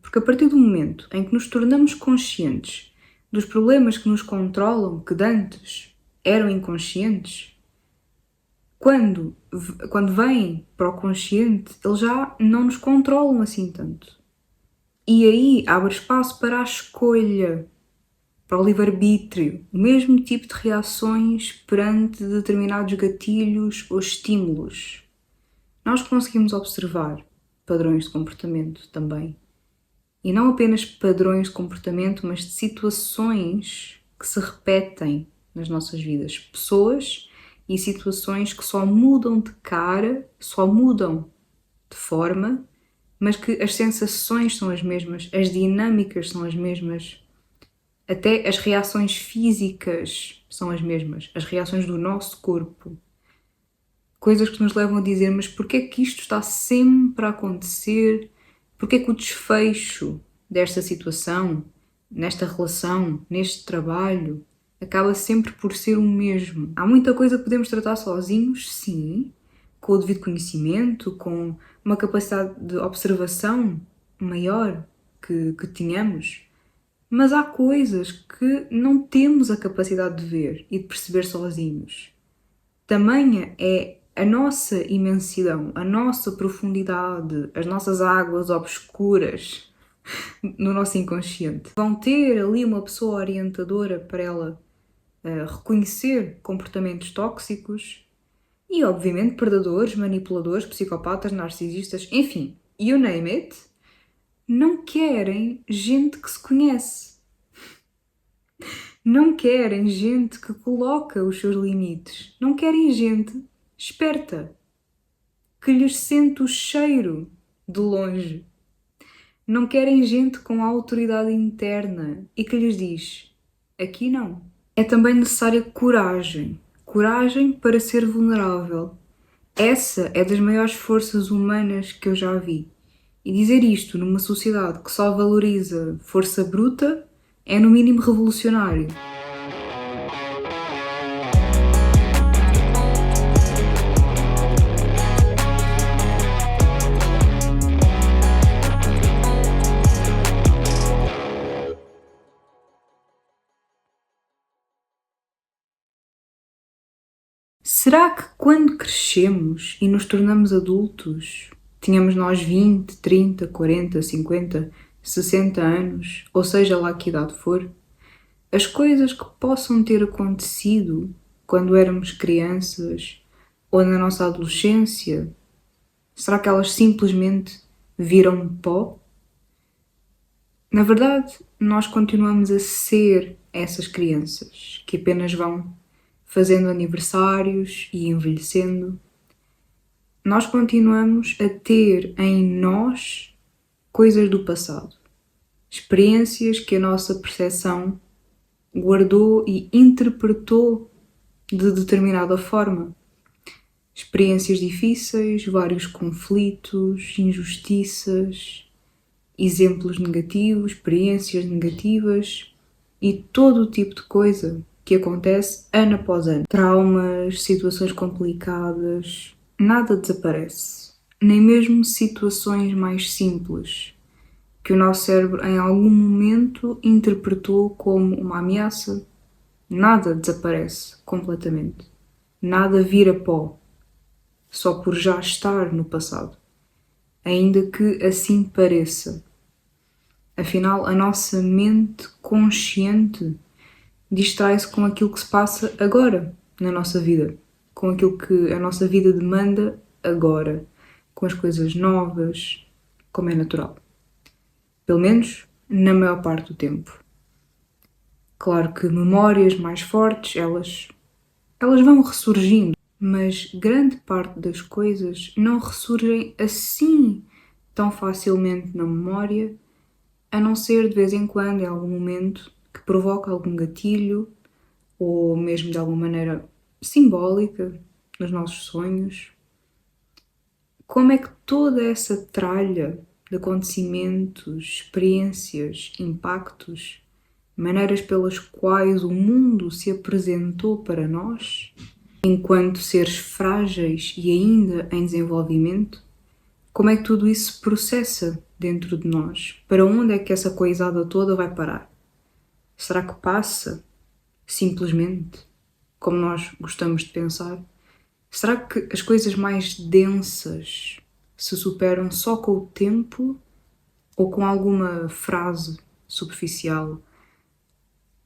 Porque a partir do momento em que nos tornamos conscientes dos problemas que nos controlam, que de antes eram inconscientes, quando vêm para o consciente, eles já não nos controlam assim tanto. E aí abre espaço para a escolha, para o livre-arbítrio, o mesmo tipo de reações perante determinados gatilhos ou estímulos. Nós conseguimos observar padrões de comportamento também. E não apenas padrões de comportamento, mas de situações que se repetem nas nossas vidas. Pessoas e situações que só mudam de cara, só mudam de forma, mas que as sensações são as mesmas, as dinâmicas são as mesmas, até as reações físicas são as mesmas, as reações do nosso corpo. Coisas que nos levam a dizer, mas porquê é que isto está sempre a acontecer? Porquê é que o desfecho desta situação, nesta relação, neste trabalho, acaba sempre por ser o mesmo? Há muita coisa que podemos tratar sozinhos, sim, com o devido conhecimento, com uma capacidade de observação maior que tenhamos, mas há coisas que não temos a capacidade de ver e de perceber sozinhos. Tamanha é a nossa imensidão, a nossa profundidade, as nossas águas obscuras no nosso inconsciente. Vão ter ali uma pessoa orientadora para ela reconhecer comportamentos tóxicos e, obviamente, predadores, manipuladores, psicopatas, narcisistas, enfim, you name it, não querem gente que se conhece. Não querem gente que coloca os seus limites. Não querem gente esperta, que lhes sente o cheiro de longe. Não querem gente com autoridade interna e que lhes diz: aqui não. É também necessária coragem. Coragem para ser vulnerável. Essa é das maiores forças humanas que eu já vi. E dizer isto numa sociedade que só valoriza força bruta é no mínimo revolucionário. Será que quando crescemos e nos tornamos adultos, tínhamos nós 20, 30, 40, 50, 60 anos, ou seja lá que idade for, as coisas que possam ter acontecido quando éramos crianças ou na nossa adolescência, será que elas simplesmente viram pó? Na verdade, nós continuamos a ser essas crianças que apenas vão fazendo aniversários e envelhecendo. Nós continuamos a ter em nós coisas do passado, experiências que a nossa percepção guardou e interpretou de determinada forma. Experiências difíceis, vários conflitos, injustiças, exemplos negativos, experiências negativas e todo o tipo de coisa que acontece ano após ano. Traumas, situações complicadas, nada desaparece. Nem mesmo situações mais simples que o nosso cérebro em algum momento interpretou como uma ameaça. Nada desaparece completamente. Nada vira pó, só por já estar no passado, ainda que assim pareça. Afinal, a nossa mente consciente distrai-se com aquilo que se passa agora na nossa vida, com aquilo que a nossa vida demanda agora, com as coisas novas, como é natural. Pelo menos na maior parte do tempo. Claro que memórias mais fortes, elas vão ressurgindo, mas grande parte das coisas não ressurgem assim tão facilmente na memória, a não ser de vez em quando, em algum momento, que provoca algum gatilho ou mesmo de alguma maneira simbólica nos nossos sonhos. Como é que toda essa tralha de acontecimentos, experiências, impactos, maneiras pelas quais o mundo se apresentou para nós, enquanto seres frágeis e ainda em desenvolvimento, Como é que tudo isso se processa dentro de nós? Para onde é que essa coisada toda vai parar? Será que passa simplesmente, como nós gostamos de pensar? Será que as coisas mais densas se superam só com o tempo ou com alguma frase superficial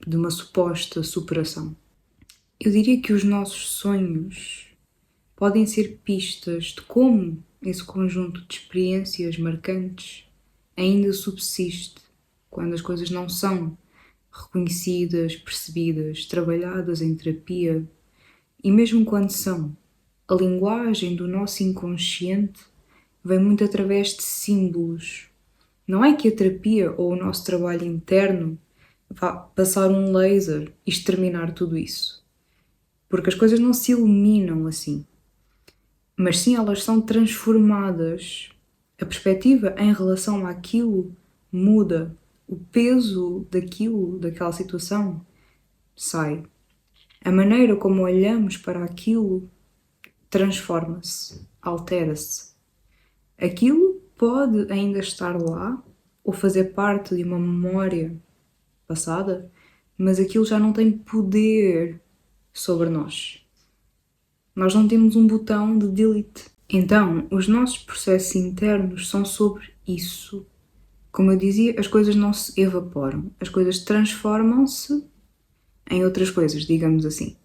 de uma suposta superação? Eu diria que os nossos sonhos podem ser pistas de como esse conjunto de experiências marcantes ainda subsiste quando as coisas não são reconhecidas, percebidas, trabalhadas em terapia, e mesmo quando são, a linguagem do nosso inconsciente vem muito através de símbolos. Não é que a terapia ou o nosso trabalho interno vá passar um laser e exterminar tudo isso, porque as coisas não se eliminam assim, mas sim elas são transformadas. A perspectiva em relação àquilo muda, o peso daquilo, daquela situação, sai. A maneira como olhamos para aquilo transforma-se, altera-se. Aquilo pode ainda estar lá ou fazer parte de uma memória passada, mas aquilo já não tem poder sobre nós. Nós não temos um botão de delete. Então, os nossos processos internos são sobre isso. Como eu dizia, as coisas não se evaporam, as coisas transformam-se em outras coisas, digamos assim.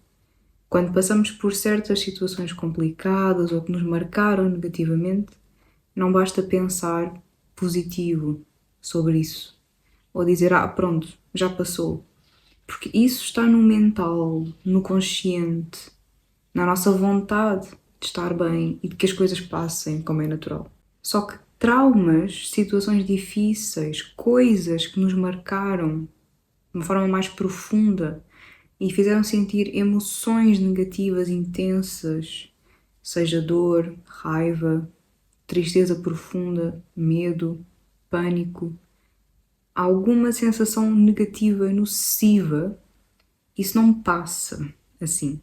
Quando passamos por certas situações complicadas ou que nos marcaram negativamente, não basta pensar positivo sobre isso. Ou dizer, pronto, já passou. Porque isso está no mental, no consciente, na nossa vontade de estar bem e de que as coisas passem como é natural. Só que traumas, situações difíceis, coisas que nos marcaram de uma forma mais profunda e fizeram sentir emoções negativas intensas, seja dor, raiva, tristeza profunda, medo, pânico, alguma sensação negativa nociva, isso não passa assim.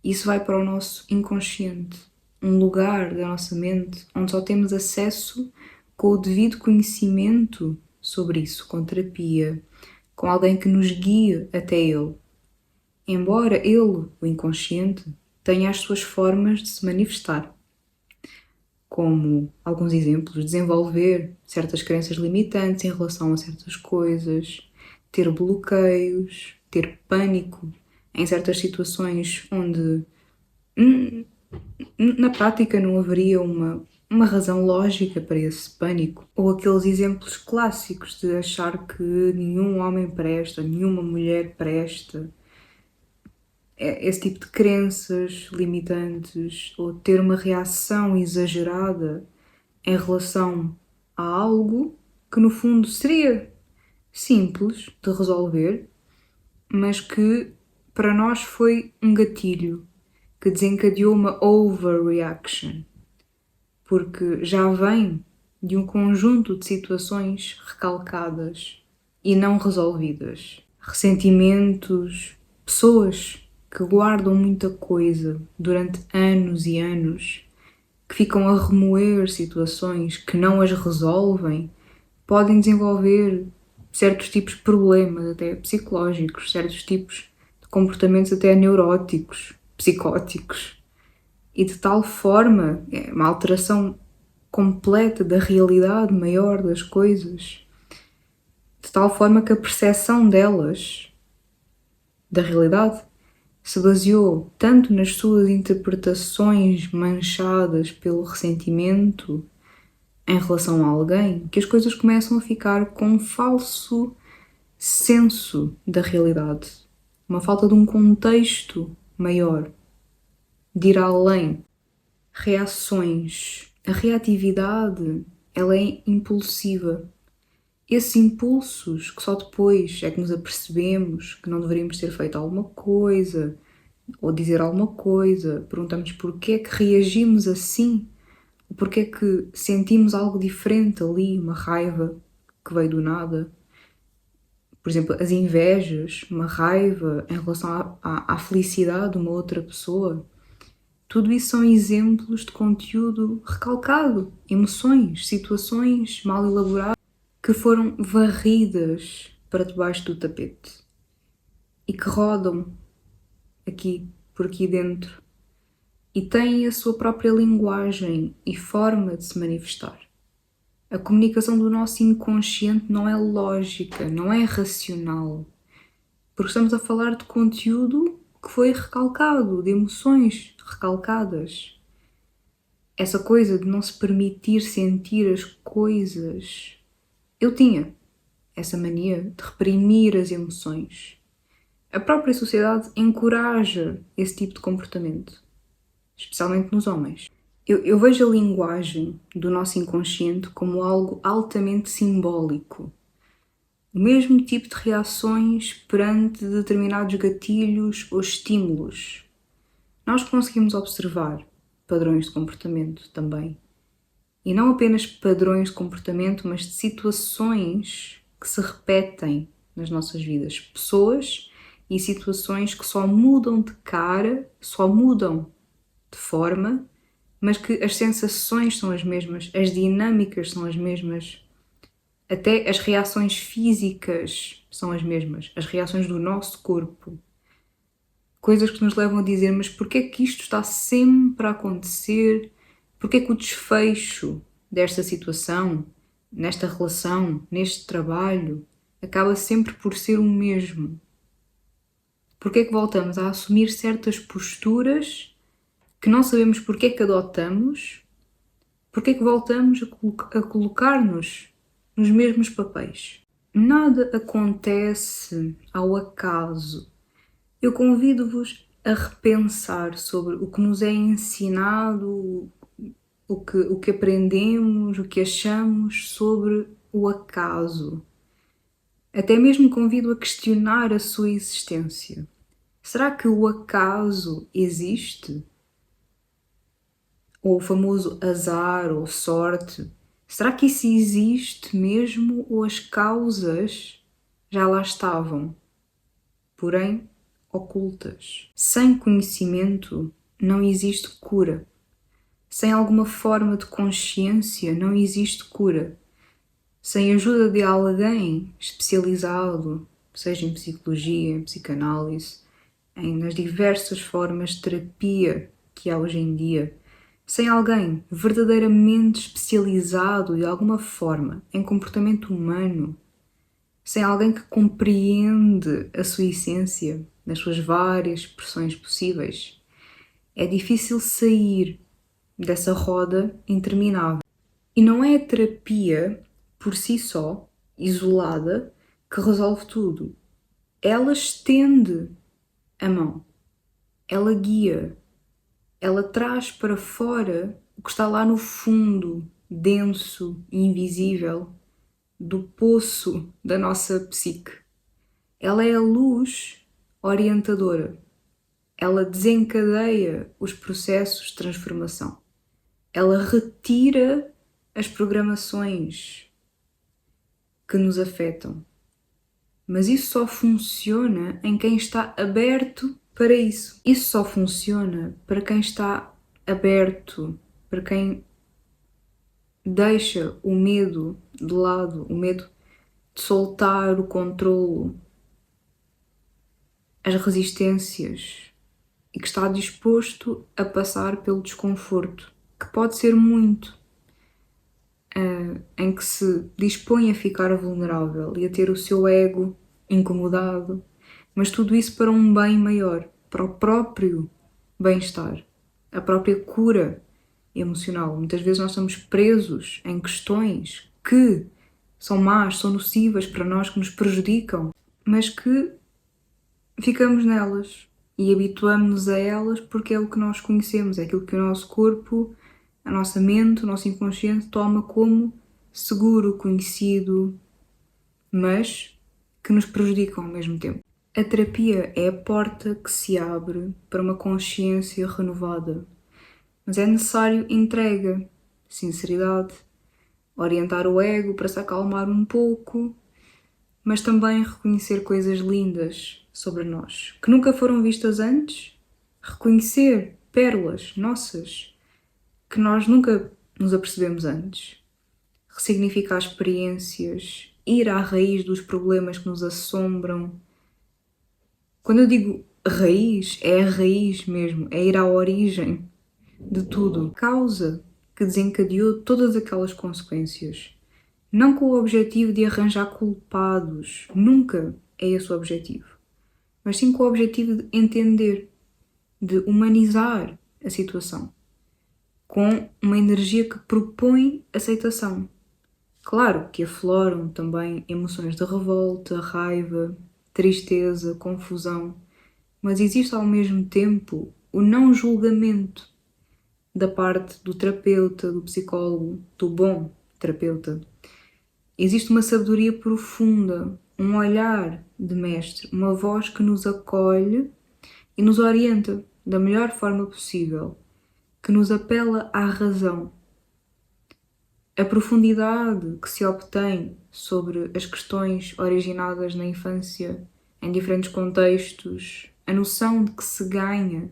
Isso vai para o nosso inconsciente, um lugar da nossa mente onde só temos acesso com o devido conhecimento sobre isso, com terapia, com alguém que nos guie até ele. Embora ele, o inconsciente, tenha as suas formas de se manifestar, como alguns exemplos, desenvolver certas crenças limitantes em relação a certas coisas, ter bloqueios, ter pânico em certas situações onde na prática não haveria uma razão lógica para esse pânico. Ou aqueles exemplos clássicos de achar que nenhum homem presta, nenhuma mulher presta. Esse tipo de crenças limitantes ou ter uma reação exagerada em relação a algo que no fundo seria simples de resolver, mas que para nós foi um gatilho que desencadeou uma overreaction, porque já vem de um conjunto de situações recalcadas e não resolvidas. Ressentimentos, pessoas que guardam muita coisa durante anos e anos, que ficam a remoer situações que não as resolvem, podem desenvolver certos tipos de problemas, até psicológicos, certos tipos de comportamentos até neuróticos, psicóticos. E de tal forma, é uma alteração completa da realidade maior das coisas, de tal forma que a percepção delas, da realidade, se baseou tanto nas suas interpretações manchadas pelo ressentimento em relação a alguém, que as coisas começam a ficar com um falso senso da realidade, uma falta de um contexto maior, de ir além. Reações. A reatividade, ela é impulsiva. Esses impulsos que só depois é que nos apercebemos que não deveríamos ter feito alguma coisa ou dizer alguma coisa, perguntamos porquê é que reagimos assim, ou porquê é que sentimos algo diferente ali, uma raiva que veio do nada. Por exemplo, as invejas, uma raiva em relação à felicidade de uma outra pessoa. Tudo isso são exemplos de conteúdo recalcado, emoções, situações mal elaboradas que foram varridas para debaixo do tapete e que rodam aqui, por aqui dentro e têm a sua própria linguagem e forma de se manifestar. A comunicação do nosso inconsciente não é lógica, não é racional, porque estamos a falar de conteúdo que foi recalcado, de emoções recalcadas. Essa coisa de não se permitir sentir as coisas. Eu tinha essa mania de reprimir as emoções. A própria sociedade encoraja esse tipo de comportamento, especialmente nos homens. Eu vejo a linguagem do nosso inconsciente como algo altamente simbólico. O mesmo tipo de reações perante determinados gatilhos ou estímulos. Nós conseguimos observar padrões de comportamento também. E não apenas padrões de comportamento, mas de situações que se repetem nas nossas vidas. Pessoas e situações que só mudam de cara, só mudam de forma, mas que as sensações são as mesmas, as dinâmicas são as mesmas. Até as reações físicas são as mesmas, as reações do nosso corpo. Coisas que nos levam a dizer, mas porquê é que isto está sempre a acontecer? Porquê é que o desfecho desta situação, nesta relação, neste trabalho, acaba sempre por ser o mesmo? Porquê é que voltamos a assumir certas posturas que não sabemos porquê é que adotamos? Porquê é que voltamos a colocar-nos nos mesmos papéis? Nada acontece ao acaso. Eu convido-vos a repensar sobre o que nos é ensinado, o que aprendemos, o que achamos sobre o acaso. Até mesmo convido a questionar a sua existência. Será que o acaso existe? Ou o famoso azar ou sorte? Será que isso existe mesmo ou as causas já lá estavam, porém ocultas? Sem conhecimento não existe cura. Sem alguma forma de consciência não existe cura. Sem a ajuda de alguém especializado, seja em psicologia, em psicanálise, nas diversas formas de terapia que há hoje em dia, sem alguém verdadeiramente especializado de alguma forma em comportamento humano, sem alguém que compreende a sua essência nas suas várias expressões possíveis, é difícil sair dessa roda interminável. E não é a terapia por si só, isolada, que resolve tudo. Ela estende a mão, ela guia, ela traz para fora o que está lá no fundo, denso e invisível, do poço da nossa psique. Ela é a luz orientadora. Ela desencadeia os processos de transformação. Ela retira as programações que nos afetam. Mas isso só funciona em quem está aberto para isso. Isso só funciona para quem está aberto, para quem deixa o medo de lado, o medo de soltar o controlo, as resistências, e que está disposto a passar pelo desconforto, que pode ser muito, em que se dispõe a ficar vulnerável e a ter o seu ego incomodado, mas tudo isso para um bem maior, para o próprio bem-estar, a própria cura emocional. Muitas vezes nós estamos presos em questões que são más, são nocivas para nós, que nos prejudicam, mas que ficamos nelas e habituamos-nos a elas porque é o que nós conhecemos, é aquilo que o nosso corpo, a nossa mente, o nosso inconsciente toma como seguro, conhecido, mas que nos prejudicam ao mesmo tempo. A terapia é a porta que se abre para uma consciência renovada, mas é necessário entrega, sinceridade, orientar o ego para se acalmar um pouco, mas também reconhecer coisas lindas sobre nós, que nunca foram vistas antes, reconhecer pérolas nossas que nós nunca nos apercebemos antes. Ressignificar experiências, ir à raiz dos problemas que nos assombram. Quando eu digo raiz, é a raiz mesmo, é ir à origem de tudo. Causa que desencadeou todas aquelas consequências. Não com o objetivo de arranjar culpados, nunca é esse o objetivo. Mas sim com o objetivo de entender, de humanizar a situação, com uma energia que propõe aceitação. Claro que afloram também emoções de revolta, raiva, tristeza, confusão, mas existe ao mesmo tempo o não julgamento da parte do terapeuta, do psicólogo, do bom terapeuta. Existe uma sabedoria profunda, um olhar de mestre, uma voz que nos acolhe e nos orienta da melhor forma possível, que nos apela à razão. A profundidade que se obtém sobre as questões originadas na infância, em diferentes contextos, a noção de que se ganha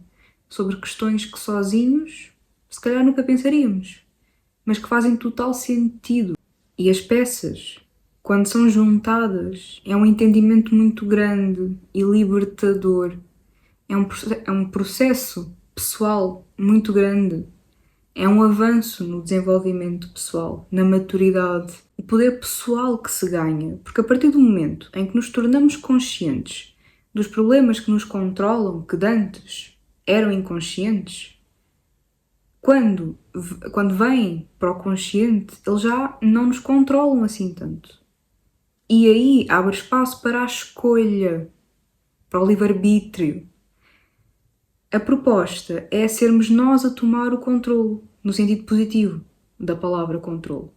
sobre questões que sozinhos se calhar nunca pensaríamos, mas que fazem total sentido. E as peças, quando são juntadas, é um entendimento muito grande e libertador. É um processo pessoal muito grande. É um avanço no desenvolvimento pessoal, na maturidade, o poder pessoal que se ganha, porque a partir do momento em que nos tornamos conscientes dos problemas que nos controlam, que antes eram inconscientes, quando vêm para o consciente, eles já não nos controlam assim tanto. E aí abre espaço para a escolha, para o livre-arbítrio. A proposta é sermos nós a tomar o controle, no sentido positivo da palavra controle.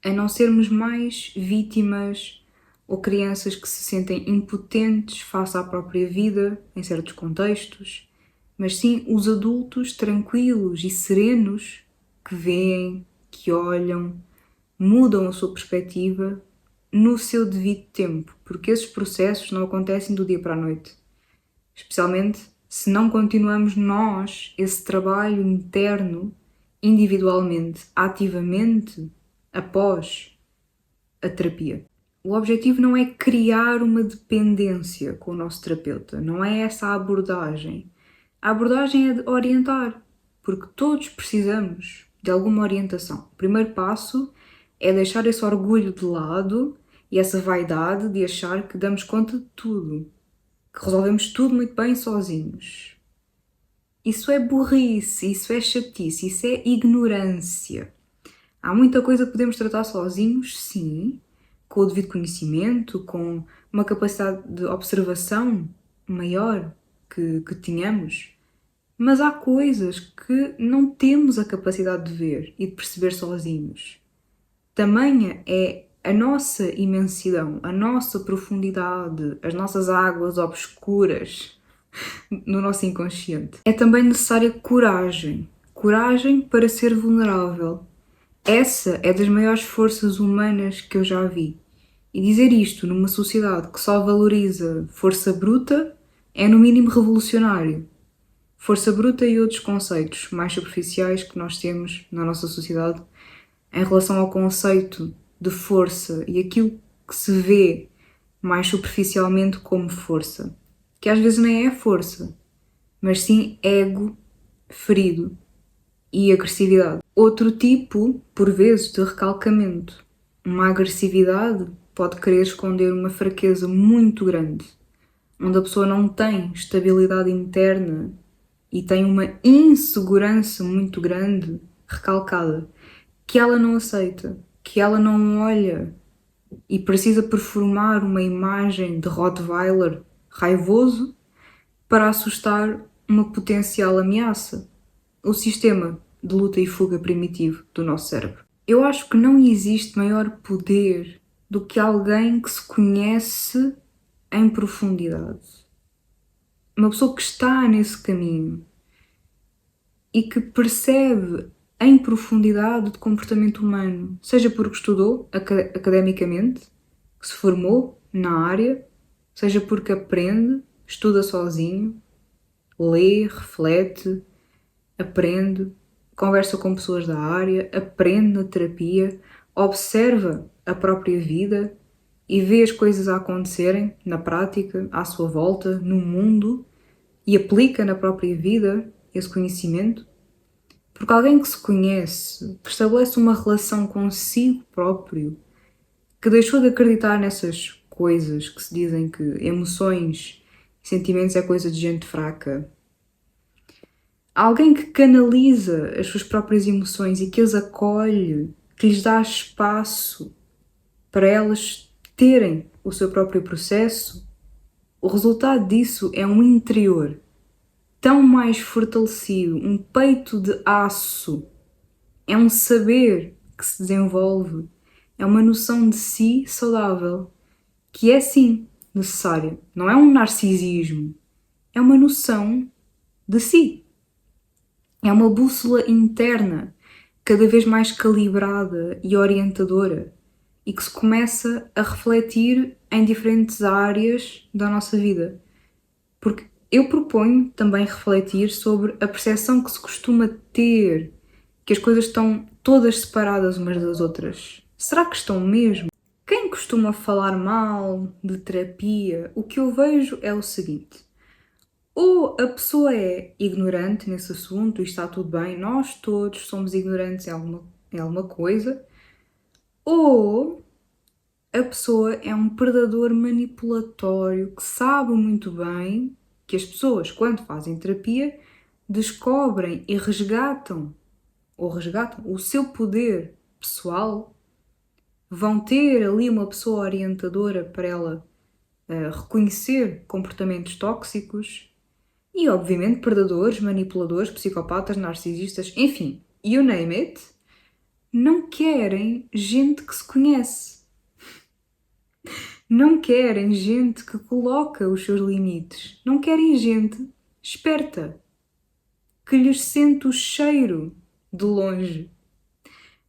A não sermos mais vítimas ou crianças que se sentem impotentes face à própria vida, em certos contextos, mas sim os adultos tranquilos e serenos que veem, que olham, mudam a sua perspectiva no seu devido tempo, porque esses processos não acontecem do dia para a noite. Especialmente se não continuamos nós esse trabalho interno, individualmente, ativamente, após a terapia. O objetivo não é criar uma dependência com o nosso terapeuta, não é essa a abordagem. A abordagem é de orientar, porque todos precisamos de alguma orientação. O primeiro passo é deixar esse orgulho de lado e essa vaidade de achar que damos conta de tudo, que resolvemos tudo muito bem sozinhos. Isso é burrice, isso é chatice, isso é ignorância. Há muita coisa que podemos tratar sozinhos, sim, com o devido conhecimento, com uma capacidade de observação maior que tínhamos, mas há coisas que não temos a capacidade de ver e de perceber sozinhos. Tamanha é a nossa imensidão, a nossa profundidade, as nossas águas obscuras no nosso inconsciente. É também necessária coragem. Coragem para ser vulnerável. Essa é das maiores forças humanas que eu já vi. E dizer isto numa sociedade que só valoriza força bruta é no mínimo revolucionário. Força bruta e outros conceitos mais superficiais que nós temos na nossa sociedade em relação ao conceito de força e aquilo que se vê mais superficialmente como força, que às vezes nem é força, mas sim ego ferido e agressividade. Outro tipo, por vezes, de recalcamento. Uma agressividade pode querer esconder uma fraqueza muito grande, onde a pessoa não tem estabilidade interna e tem uma insegurança muito grande, recalcada, que ela não aceita, que ela não olha e precisa performar uma imagem de Rottweiler raivoso para assustar uma potencial ameaça. O sistema de luta e fuga primitivo do nosso cérebro. Eu acho que não existe maior poder do que alguém que se conhece em profundidade. Uma pessoa que está nesse caminho e que percebe em profundidade de comportamento humano, seja porque estudou academicamente, que se formou na área, seja porque aprende, estuda sozinho, lê, reflete, aprende, conversa com pessoas da área, aprende na terapia, observa a própria vida e vê as coisas a acontecerem na prática, à sua volta, no mundo e aplica na própria vida esse conhecimento. Porque alguém que se conhece, que estabelece uma relação consigo próprio, que deixou de acreditar nessas coisas que se dizem que emoções e sentimentos é coisa de gente fraca. Alguém que canaliza as suas próprias emoções e que as acolhe, que lhes dá espaço para elas terem o seu próprio processo, o resultado disso é um interior tão mais fortalecido, um peito de aço. É um saber que se desenvolve, é uma noção de si saudável, que é sim necessária. Não é um narcisismo, é uma noção de si. É uma bússola interna, cada vez mais calibrada e orientadora, e que se começa a refletir em diferentes áreas da nossa vida. Porque eu proponho também refletir sobre a percepção que se costuma ter que as coisas estão todas separadas umas das outras. Será que estão mesmo? Quem costuma falar mal de terapia, o que eu vejo é o seguinte: ou a pessoa é ignorante nesse assunto e está tudo bem, nós todos somos ignorantes em alguma coisa, ou a pessoa é um predador manipulatório que sabe muito bem que as pessoas, quando fazem terapia, descobrem e resgatam o seu poder pessoal, vão ter ali uma pessoa orientadora para ela reconhecer comportamentos tóxicos e, obviamente, predadores, manipuladores, psicopatas, narcisistas, enfim, you name it, não querem gente que se conhece. Não querem gente que coloca os seus limites. Não querem gente esperta, que lhes sente o cheiro de longe.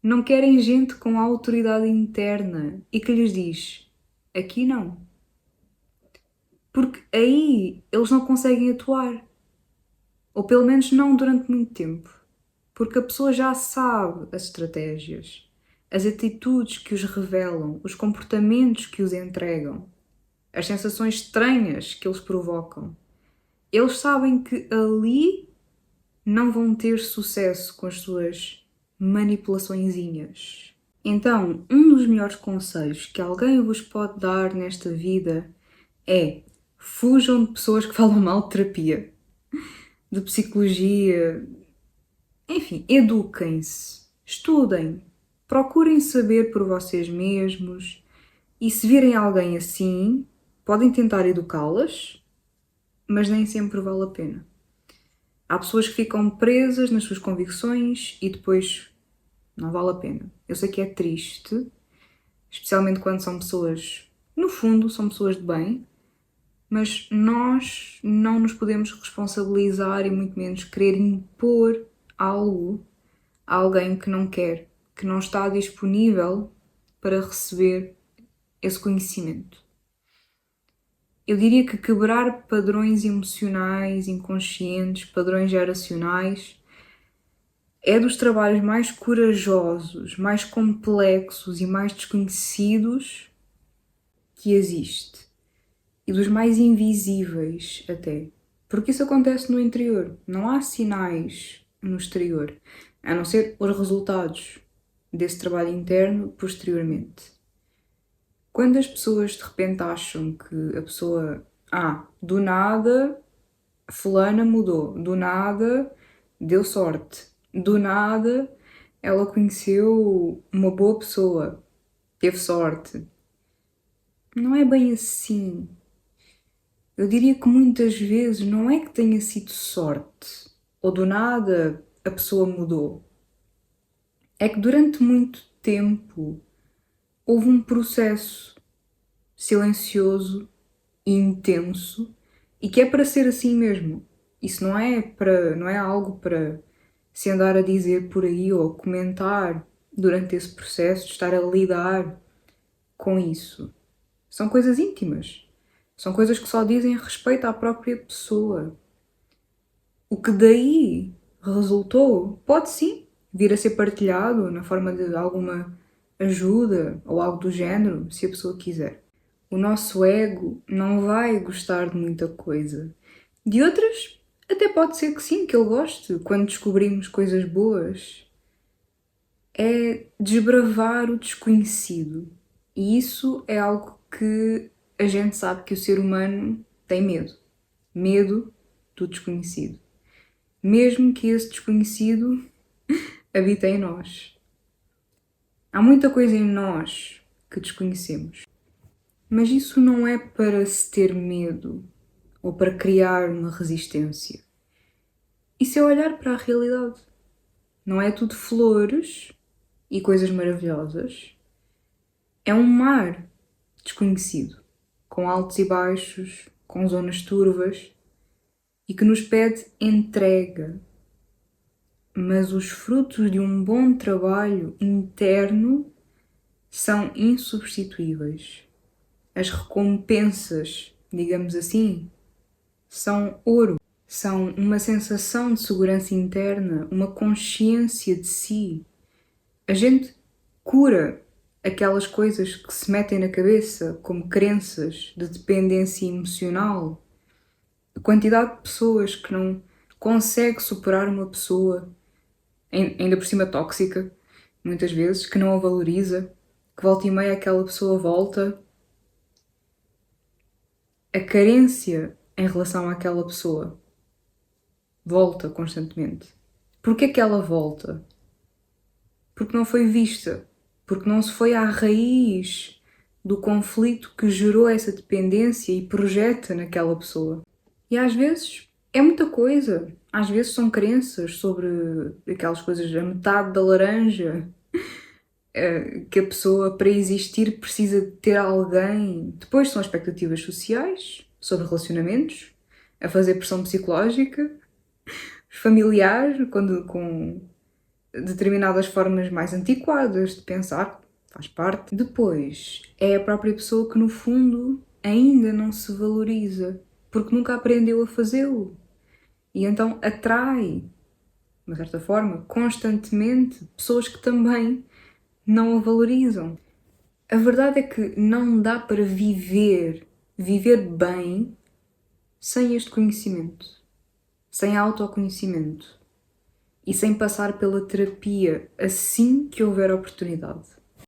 Não querem gente com autoridade interna e que lhes diz: aqui não. Porque aí eles não conseguem atuar. Ou pelo menos não durante muito tempo. Porque a pessoa já sabe as estratégias, as atitudes que os revelam, os comportamentos que os entregam, as sensações estranhas que eles provocam. Eles sabem que ali não vão ter sucesso com as suas manipulaçõezinhas. Então, um dos melhores conselhos que alguém vos pode dar nesta vida é: fujam de pessoas que falam mal de terapia, de psicologia, enfim, eduquem-se, estudem, procurem saber por vocês mesmos e se virem alguém assim, podem tentar educá-las, mas nem sempre vale a pena. Há pessoas que ficam presas nas suas convicções e depois não vale a pena. Eu sei que é triste, especialmente quando são pessoas, no fundo, são pessoas de bem, mas nós não nos podemos responsabilizar e muito menos querer impor algo a alguém que não quer, que não está disponível para receber esse conhecimento. Eu diria que quebrar padrões emocionais, inconscientes, padrões geracionais, é dos trabalhos mais corajosos, mais complexos e mais desconhecidos que existe. E dos mais invisíveis até. Porque isso acontece no interior. Não há sinais no exterior, a não ser os resultados desse trabalho interno posteriormente. Quando as pessoas de repente acham que a pessoa, do nada, fulana mudou, do nada deu sorte, do nada ela conheceu uma boa pessoa, teve sorte. Não é bem assim. Eu diria que muitas vezes não é que tenha sido sorte, ou do nada a pessoa mudou. É que durante muito tempo houve um processo silencioso e intenso e que é para ser assim mesmo. Isso não é algo para se andar a dizer por aí ou a comentar durante esse processo, de estar a lidar com isso. São coisas íntimas. São coisas que só dizem respeito à própria pessoa. O que daí resultou? Pode sim vir a ser partilhado na forma de alguma ajuda ou algo do género, se a pessoa quiser. O nosso ego não vai gostar de muita coisa. De outras, até pode ser que sim, que ele goste quando descobrimos coisas boas. É desbravar o desconhecido. E isso é algo que a gente sabe que o ser humano tem medo. Medo do desconhecido. Mesmo que esse desconhecido habite em nós. Há muita coisa em nós que desconhecemos. Mas isso não é para se ter medo ou para criar uma resistência. Isso é olhar para a realidade. Não é tudo flores e coisas maravilhosas. É um mar desconhecido, com altos e baixos, com zonas turvas e que nos pede entrega. Mas os frutos de um bom trabalho interno são insubstituíveis. As recompensas, digamos assim, são ouro. São uma sensação de segurança interna, uma consciência de si. A gente cura aquelas coisas que se metem na cabeça, como crenças de dependência emocional. A quantidade de pessoas que não consegue superar uma pessoa, ainda por cima tóxica, muitas vezes, que não a valoriza, que volta e meia aquela pessoa volta. A carência em relação àquela pessoa volta constantemente. Porquê que ela volta? Porque não foi vista, porque não se foi à raiz do conflito que gerou essa dependência e projeta naquela pessoa. E às vezes é muita coisa, às vezes são crenças sobre aquelas coisas, a metade da laranja, que a pessoa para existir precisa de ter alguém. Depois são expectativas sociais sobre relacionamentos, a fazer pressão psicológica, familiares, com determinadas formas mais antiquadas de pensar, faz parte. Depois, é a própria pessoa que, no fundo, ainda não se valoriza, porque nunca aprendeu a fazê-lo. E então atrai, de uma certa forma, constantemente pessoas que também não a valorizam. A verdade é que não dá para viver bem, sem este conhecimento, sem autoconhecimento e sem passar pela terapia assim que houver oportunidade.